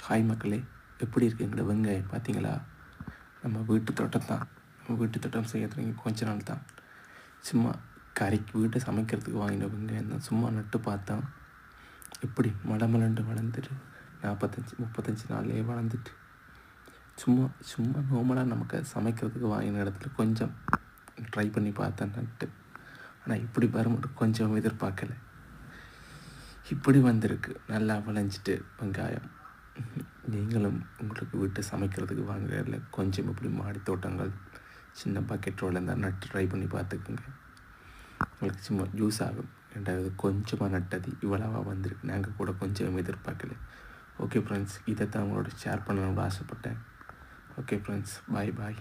Hi மக்களே, எப்படி இருக்கு எங்களோட வெங்காயம் பார்த்தீங்களா? நம்ம வீட்டு தோட்டம் தான். நம்ம வீட்டு தோட்டம் செய்ய தொடங்கி கொஞ்ச நாள் தான். சும்மா கறிக்கு வீட்டை சமைக்கிறதுக்கு வாங்கின வெங்காயம் தான். சும்மா நட்டு பார்த்தோம். எப்படி மடமலண்டு வளர்ந்துட்டு 35 நாள்லேயே வளர்ந்துட்டு சும்மா சும்மா நார்மலாக நமக்கு சமைக்கிறதுக்கு வாங்கின இடத்துல கொஞ்சம் ட்ரை பண்ணி பார்த்தேன் நட்டு. ஆனால் இப்படி வரும்போது கொஞ்சம் எதிர்பார்க்கல. இப்படி வந்திருக்கு, நல்லா விளைஞ்சிட்டு வெங்காயம். நீங்களும் உங்களுக்கு வீட்டை சமைக்கிறதுக்கு வாங்குறதில்ல கொஞ்சம் இப்படி மாடி தோட்டங்கள் சின்ன பக்கெட் ரோல் இருந்தால் நட்டு ட்ரை பண்ணி பார்த்துக்குங்க. உங்களுக்கு சும்மா யூஸ் ஆகும். ரெண்டாவது கொஞ்சமாக நட்டது இவ்வளவா வந்திருக்கு. நாங்கள் கூட கொஞ்சம் எதிர்பார்க்கல. ஓகே ஃப்ரெண்ட்ஸ், இதை தான் உங்களோட ஷேர் பண்ணணும்னு ஆசைப்பட்டேன். ஓகே ஃப்ரெண்ட்ஸ், பாய் பாய்.